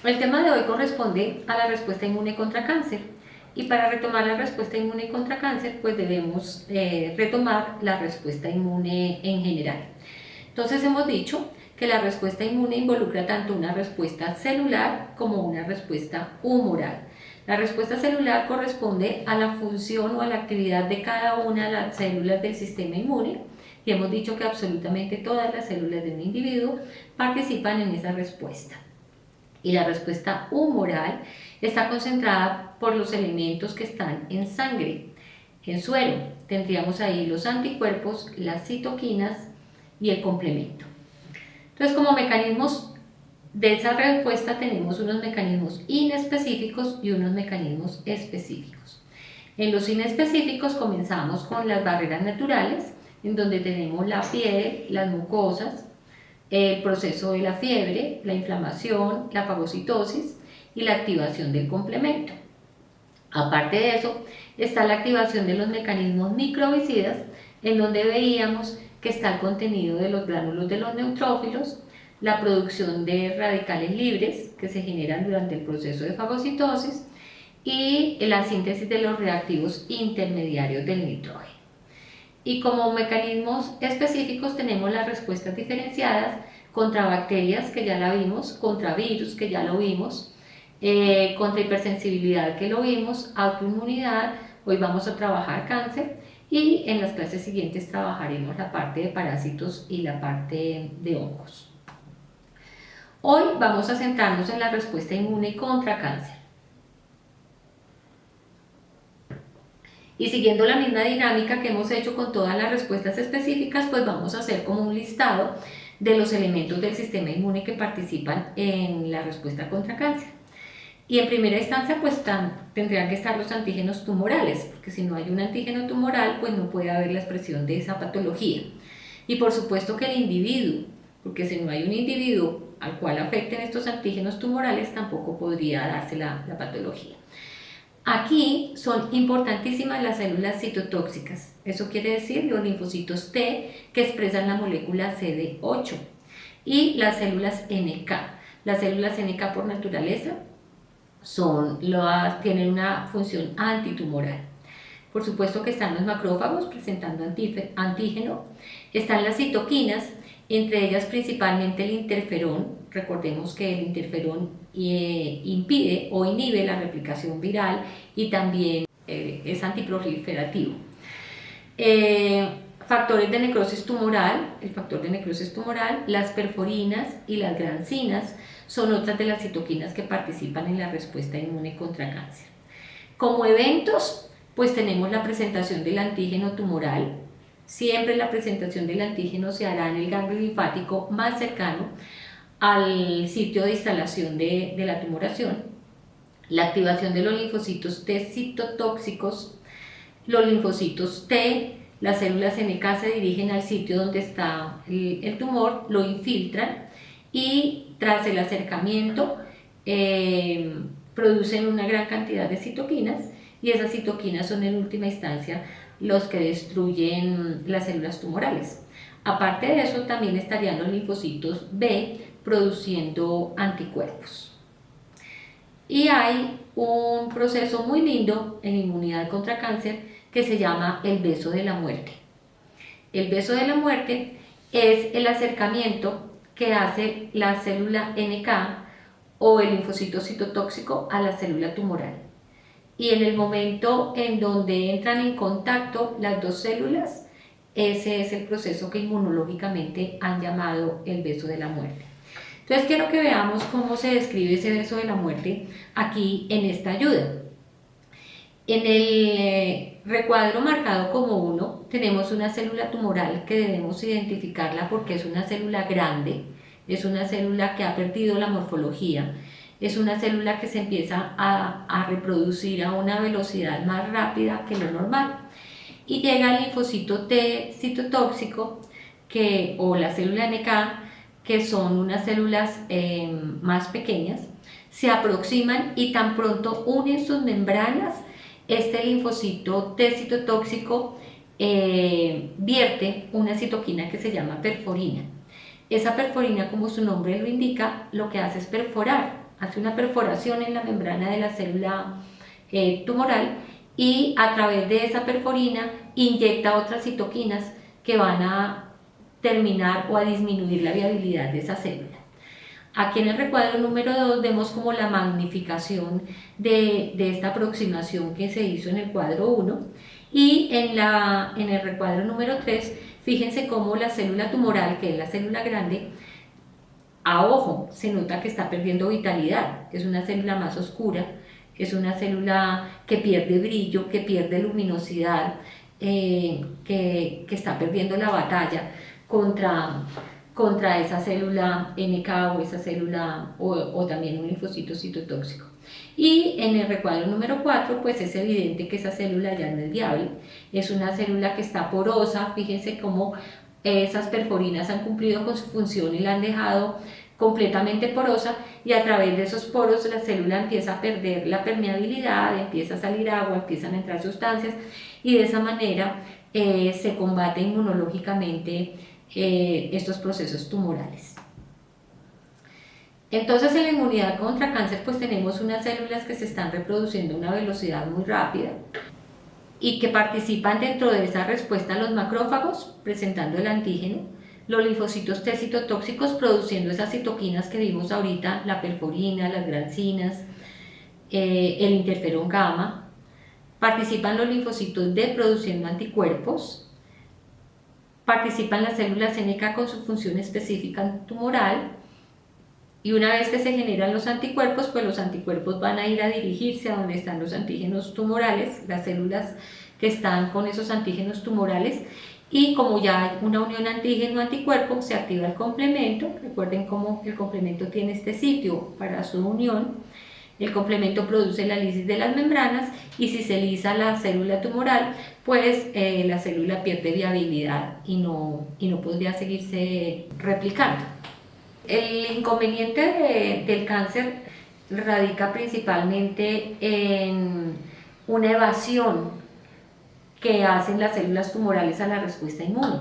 El tema de hoy corresponde a la respuesta inmune contra cáncer. Y para retomar la respuesta inmune contra cáncer, pues debemos retomar la respuesta inmune en general. Entonces hemos dicho que la respuesta inmune involucra tanto una respuesta celular como una respuesta humoral. La respuesta celular corresponde a la función o a la actividad de cada una de las células del sistema inmune, y hemos dicho que absolutamente todas las células de un individuo participan en esa respuesta. Y la respuesta humoral está concentrada por los elementos que están en sangre, en suero. Tendríamos ahí los anticuerpos, las citoquinas y el complemento. Entonces, como mecanismos de esa respuesta tenemos unos mecanismos inespecíficos y unos mecanismos específicos. En los inespecíficos comenzamos con las barreras naturales, en donde tenemos la piel, las mucosas, el proceso de la fiebre, la inflamación, la fagocitosis y la activación del complemento. Aparte de eso, está la activación de los mecanismos microbicidas, en donde veíamos que está el contenido de los gránulos de los neutrófilos, la producción de radicales libres que se generan durante el proceso de fagocitosis y la síntesis de los reactivos intermediarios del nitrógeno. Y como mecanismos específicos tenemos las respuestas diferenciadas contra bacterias, que ya la vimos, contra virus, que ya lo vimos, contra hipersensibilidad, que lo vimos, autoinmunidad, hoy vamos a trabajar cáncer, y en las clases siguientes trabajaremos la parte de parásitos y la parte de hongos. Hoy vamos a centrarnos en la respuesta inmune contra cáncer. Y siguiendo la misma dinámica que hemos hecho con todas las respuestas específicas, pues vamos a hacer como un listado de los elementos del sistema inmune que participan en la respuesta contra cáncer. Y en primera instancia, pues tendrían que estar los antígenos tumorales, porque si no hay un antígeno tumoral, pues no puede haber la expresión de esa patología. Y por supuesto que el individuo, porque si no hay un individuo al cual afecten estos antígenos tumorales, tampoco podría darse la patología. Aquí son importantísimas las células citotóxicas, eso quiere decir los linfocitos T que expresan la molécula CD8 y las células NK. Las células NK por naturaleza tienen una función antitumoral. Por supuesto que están los macrófagos presentando antígeno, están las citoquinas, entre ellas principalmente el interferón. Recordemos que el interferón impide o inhibe la replicación viral y también es antiproliferativo. Factores de necrosis tumoral, el factor de necrosis tumoral, las perforinas y las grancinas son otras de las citoquinas que participan en la respuesta inmune contra cáncer. Como eventos, pues tenemos la presentación del antígeno tumoral. Siempre la presentación del antígeno se hará en el ganglio linfático más cercano al sitio de instalación de la tumoración. La activación de los linfocitos T citotóxicos, los linfocitos T, las células NK se dirigen al sitio donde está el tumor, lo infiltran y tras el acercamiento producen una gran cantidad de citoquinas, y esas citoquinas son en última instancia los que destruyen las células tumorales. Aparte de eso, también estarían los linfocitos B produciendo anticuerpos. Y hay un proceso muy lindo en inmunidad contra cáncer que se llama el beso de la muerte. El beso de la muerte es el acercamiento que hace la célula NK o el linfocito citotóxico a la célula tumoral. Y en el momento en donde entran en contacto las dos células, ese es el proceso que inmunológicamente han llamado el beso de la muerte. Entonces quiero que veamos cómo se describe ese beso de la muerte aquí en esta ayuda. En el recuadro marcado como 1 tenemos una célula tumoral que debemos identificarla porque es una célula grande, es una célula que ha perdido la morfología, es una célula que se empieza a reproducir a una velocidad más rápida que lo normal. Y llega el linfocito T citotóxico o la célula NK, que son unas células más pequeñas, se aproximan y tan pronto unen sus membranas, este linfocito T citotóxico vierte una citoquina que se llama perforina. Esa perforina, como su nombre lo indica, lo que hace es perforar hace una perforación en la membrana de la célula tumoral y a través de esa perforina inyecta otras citoquinas que van a terminar o a disminuir la viabilidad de esa célula. Aquí en el recuadro número 2 vemos como la magnificación de esta aproximación que se hizo en el cuadro 1 y en el recuadro número 3 fíjense cómo la célula tumoral, que es la célula grande, a ojo se nota que está perdiendo vitalidad, es una célula más oscura, es una célula que pierde brillo, que pierde luminosidad, que está perdiendo la batalla contra esa célula NK o esa célula o también un linfocito citotóxico. Y en el recuadro número 4 pues es evidente que esa célula ya no es viable, es una célula que está porosa, fíjense cómo esas perforinas han cumplido con su función y la han dejado completamente porosa y a través de esos poros la célula empieza a perder la permeabilidad, empieza a salir agua, empiezan a entrar sustancias y de esa manera se combate inmunológicamente estos procesos tumorales. Entonces en la inmunidad contra cáncer pues tenemos unas células que se están reproduciendo a una velocidad muy rápida y que participan dentro de esa respuesta a los macrófagos presentando el antígeno, los linfocitos T citotóxicos produciendo esas citoquinas que vimos ahorita, la perforina, las grancinas, el interferón gamma, participan los linfocitos D produciendo anticuerpos, participan las células NK con su función específica tumoral y una vez que se generan los anticuerpos, pues los anticuerpos van a ir a dirigirse a donde están los antígenos tumorales, las células que están con esos antígenos tumorales y como ya hay una unión antígeno-anticuerpo, se activa el complemento. Recuerden cómo el complemento tiene este sitio para su unión. El complemento produce la lisis de las membranas y si se lisa la célula tumoral, pues la célula pierde viabilidad y no podría seguirse replicando. El inconveniente del cáncer radica principalmente en una evasión que hacen las células tumorales a la respuesta inmune.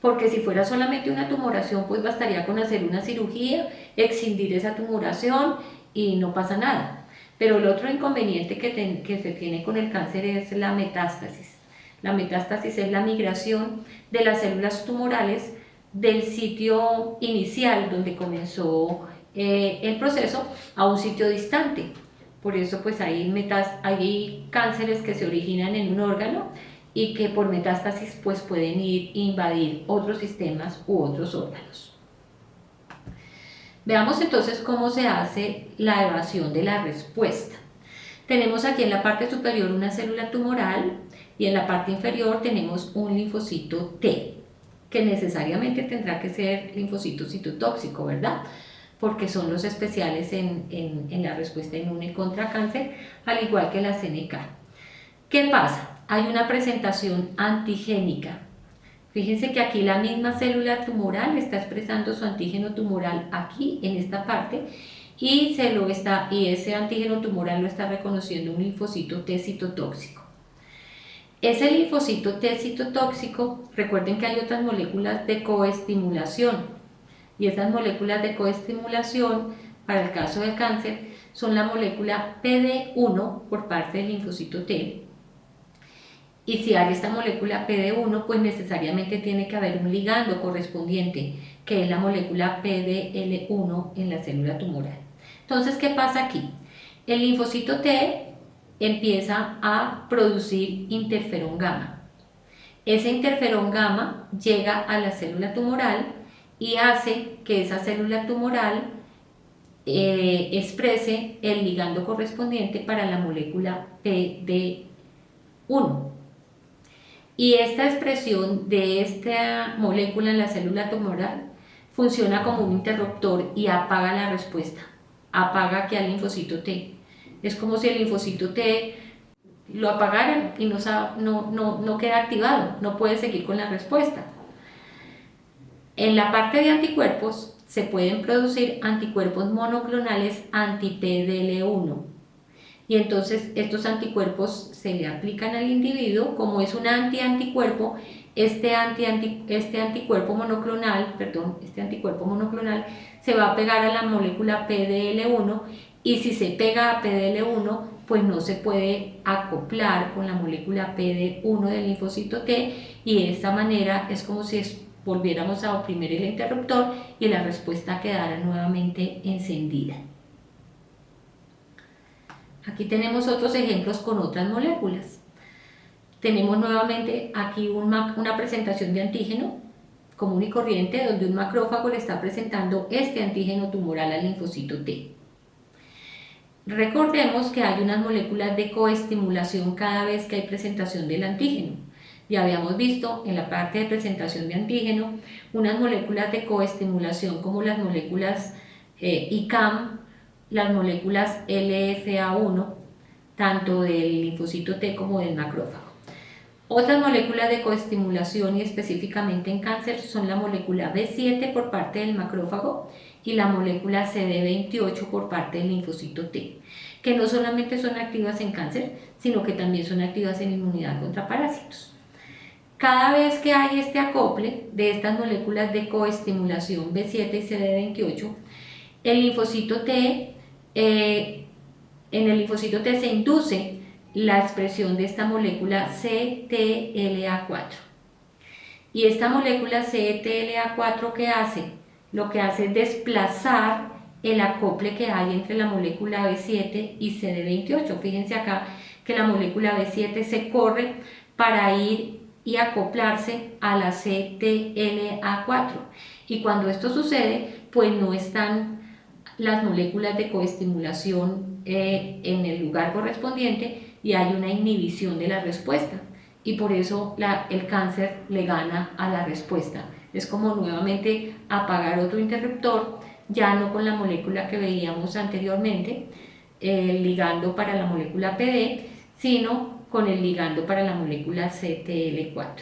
Porque si fuera solamente una tumoración, pues bastaría con hacer una cirugía, excindir esa tumoración y no pasa nada. Pero el otro inconveniente que se tiene con el cáncer es la metástasis. La metástasis es la migración de las células tumorales del sitio inicial donde comenzó el proceso a un sitio distante. Por eso pues hay cánceres que se originan en un órgano y que por metástasis pues pueden ir a invadir otros sistemas u otros órganos. Veamos entonces cómo se hace la evasión de la respuesta. Tenemos aquí en la parte superior una célula tumoral y en la parte inferior tenemos un linfocito T, que necesariamente tendrá que ser linfocito citotóxico, ¿verdad? Porque son los especiales en la respuesta inmune contra cáncer, al igual que las NK. ¿Qué pasa? Hay una presentación antigénica. Fíjense que aquí la misma célula tumoral está expresando su antígeno tumoral aquí, en esta parte, y ese antígeno tumoral lo está reconociendo un linfocito T citotóxico. Ese linfocito T citotóxico, recuerden que hay otras moléculas de coestimulación, y esas moléculas de coestimulación, para el caso del cáncer, son la molécula PD1 por parte del linfocito T. Y si hay esta molécula PD1, pues necesariamente tiene que haber un ligando correspondiente, que es la molécula PDL1 en la célula tumoral. Entonces, ¿qué pasa aquí? El linfocito T empieza a producir interferón gamma. Ese interferón gamma llega a la célula tumoral y hace que esa célula tumoral exprese el ligando correspondiente para la molécula PD1. Y esta expresión de esta molécula en la célula tumoral funciona como un interruptor y apaga la respuesta, apaga aquí al linfocito T. Es como si el linfocito T lo apagaran y no queda activado, no puede seguir con la respuesta. En la parte de anticuerpos se pueden producir anticuerpos monoclonales anti-PDL1. Y entonces estos anticuerpos se le aplican al individuo, como es un anticuerpo, este anticuerpo monoclonal se va a pegar a la molécula PDL1 y si se pega a PDL1, pues no se puede acoplar con la molécula PD1 del linfocito T, y de esta manera es como si volviéramos a oprimir el interruptor y la respuesta quedara nuevamente encendida. Aquí tenemos otros ejemplos con otras moléculas. Tenemos nuevamente aquí una presentación de antígeno común y corriente, donde un macrófago le está presentando este antígeno tumoral al linfocito T. Recordemos que hay unas moléculas de coestimulación cada vez que hay presentación del antígeno. Ya habíamos visto en la parte de presentación de antígeno unas moléculas de coestimulación como las moléculas ICAM, las moléculas LFA1, tanto del linfocito T como del macrófago. Otras moléculas de coestimulación, y específicamente en cáncer, son la molécula B7 por parte del macrófago y la molécula CD28 por parte del linfocito T, que no solamente son activas en cáncer, sino que también son activas en inmunidad contra parásitos. Cada vez que hay este acople de estas moléculas de coestimulación B7 y CD28, el linfocito T, en el linfocito T se induce la expresión de esta molécula CTLA4. Y esta molécula CTLA4, ¿qué hace? Lo que hace es desplazar el acople que hay entre la molécula B7 y CD28. Fíjense acá que la molécula B7 se corre para ir y acoplarse a la CTLA4. Y cuando esto sucede, pues no están las moléculas de coestimulación en el lugar correspondiente, y hay una inhibición de la respuesta, y por eso el cáncer le gana a la respuesta. Es como nuevamente apagar otro interruptor, ya no con la molécula que veíamos anteriormente, el ligando para la molécula PD, sino con el ligando para la molécula CTL4.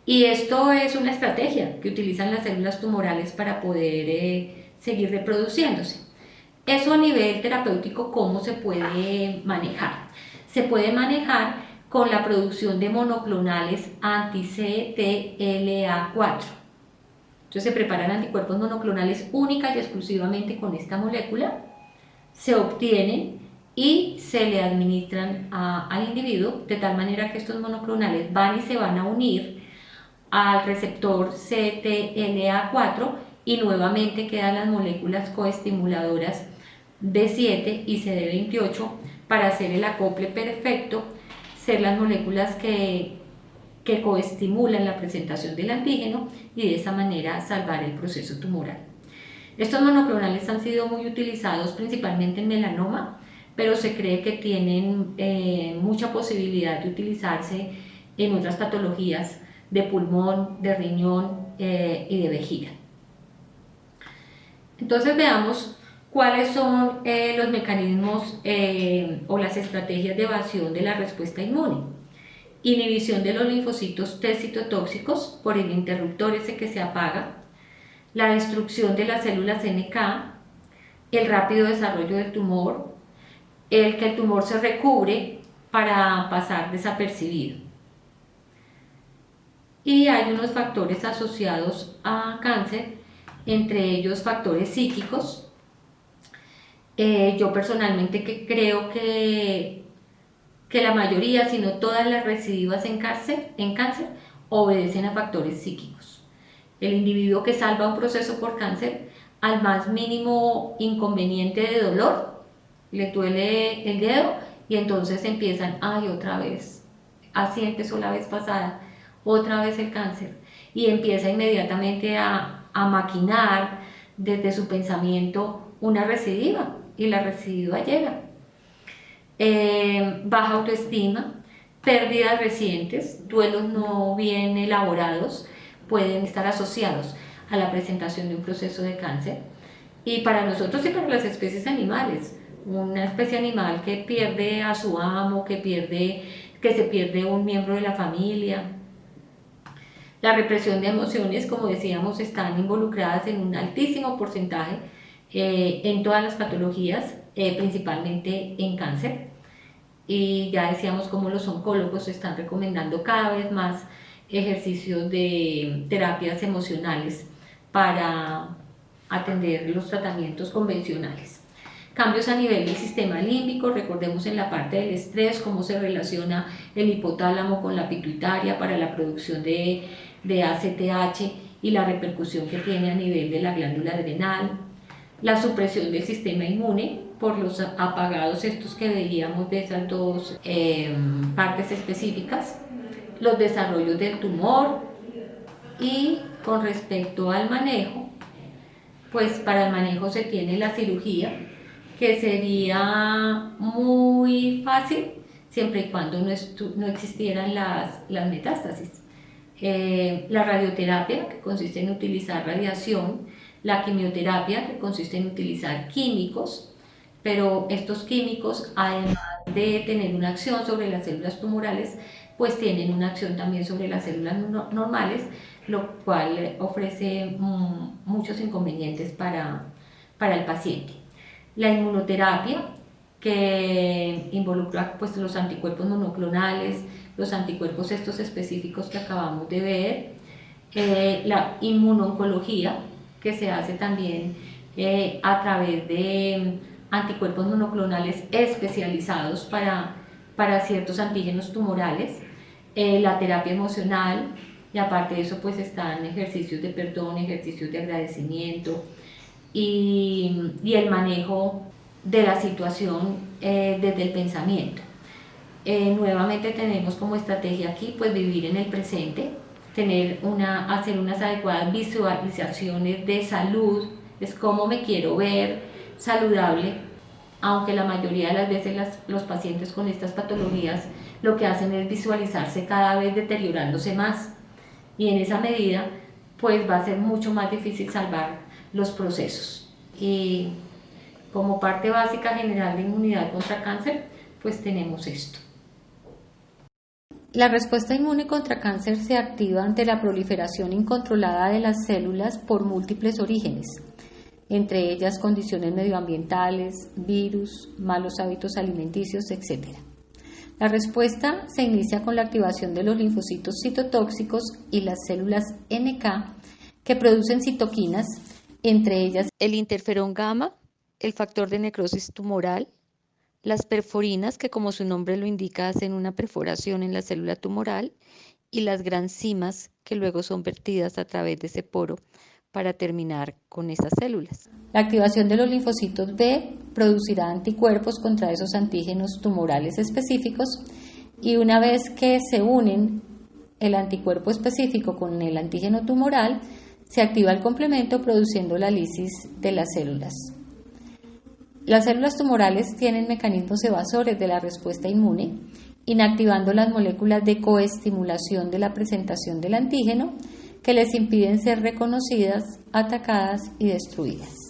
Y esto es una estrategia que utilizan las células tumorales para poder seguir reproduciéndose. Eso a nivel terapéutico, ¿cómo se puede manejar? Se puede manejar con la producción de monoclonales anti-CTLA4. Entonces se preparan anticuerpos monoclonales única y exclusivamente con esta molécula, se obtienen y se le administran al individuo, de tal manera que estos monoclonales van y se van a unir al receptor CTLA4, y nuevamente quedan las moléculas coestimuladoras B7 y CD28 para hacer el acople perfecto, ser las moléculas que coestimulan la presentación del antígeno y de esa manera salvar el proceso tumoral. Estos monoclonales han sido muy utilizados principalmente en melanoma, pero se cree que tienen mucha posibilidad de utilizarse en otras patologías de pulmón, de riñón y de vejiga. Entonces veamos cuáles son los mecanismos o las estrategias de evasión de la respuesta inmune. Inhibición de los linfocitos T citotóxicos por el interruptor ese que se apaga, la destrucción de las células NK, el rápido desarrollo del tumor, el que el tumor se recubre para pasar desapercibido. Y hay unos factores asociados a cáncer, entre ellos factores psíquicos. Yo personalmente creo que la mayoría, si no todas las recidivas en cáncer, obedecen a factores psíquicos. El individuo que salva un proceso por cáncer, al más mínimo inconveniente de dolor, le duele el dedo y entonces empiezan, ay, otra vez, así empezó la vez pasada, otra vez el cáncer, y empieza inmediatamente a maquinar desde su pensamiento una recidiva, y la recidiva llega. Baja autoestima, pérdidas recientes, duelos no bien elaborados pueden estar asociados a la presentación de un proceso de cáncer. Y para nosotros y para las especies animales, una especie animal que pierde a su amo, que se pierde un miembro de la familia. La represión de emociones, como decíamos, están involucradas en un altísimo porcentaje en todas las patologías, principalmente en cáncer. Y ya decíamos cómo los oncólogos están recomendando cada vez más ejercicios de terapias emocionales para atender los tratamientos convencionales. Cambios a nivel del sistema límbico, recordemos en la parte del estrés cómo se relaciona el hipotálamo con la pituitaria para la producción de ACTH y la repercusión que tiene a nivel de la glándula adrenal, la supresión del sistema inmune por los apagados estos que veíamos de esas dos partes específicas, los desarrollos del tumor. Y con respecto al manejo, pues para el manejo se tiene la cirugía, que sería muy fácil siempre y cuando no existieran las metástasis. La radioterapia, que consiste en utilizar radiación, la quimioterapia, que consiste en utilizar químicos, pero estos químicos, además de tener una acción sobre las células tumorales, pues tienen una acción también sobre las células normales, lo cual ofrece muchos inconvenientes para el paciente. La inmunoterapia, que involucra pues los anticuerpos monoclonales, los anticuerpos estos específicos que acabamos de ver, la inmunoncología, que se hace también a través de anticuerpos monoclonales especializados para ciertos antígenos tumorales, la terapia emocional, y aparte de eso pues están ejercicios de perdón, ejercicios de agradecimiento y el manejo de la situación desde el pensamiento. Nuevamente tenemos como estrategia aquí pues vivir en el presente, hacer unas adecuadas visualizaciones de salud, es cómo me quiero ver saludable, aunque la mayoría de las veces los pacientes con estas patologías lo que hacen es visualizarse cada vez deteriorándose más, y en esa medida pues va a ser mucho más difícil salvar los procesos. Y como parte básica general de inmunidad contra cáncer, pues tenemos esto. La respuesta inmune contra cáncer se activa ante la proliferación incontrolada de las células por múltiples orígenes, entre ellas condiciones medioambientales, virus, malos hábitos alimenticios, etc. La respuesta se inicia con la activación de los linfocitos citotóxicos y las células NK que producen citoquinas, entre ellas el interferón gamma, el factor de necrosis tumoral, las perforinas, que como su nombre lo indica hacen una perforación en la célula tumoral, y las granzimas, que luego son vertidas a través de ese poro para terminar con esas células. La activación de los linfocitos B producirá anticuerpos contra esos antígenos tumorales específicos, y una vez que se unen el anticuerpo específico con el antígeno tumoral, se activa el complemento produciendo la lisis de las células. Las células tumorales tienen mecanismos evasores de la respuesta inmune, inactivando las moléculas de coestimulación de la presentación del antígeno, que les impiden ser reconocidas, atacadas y destruidas.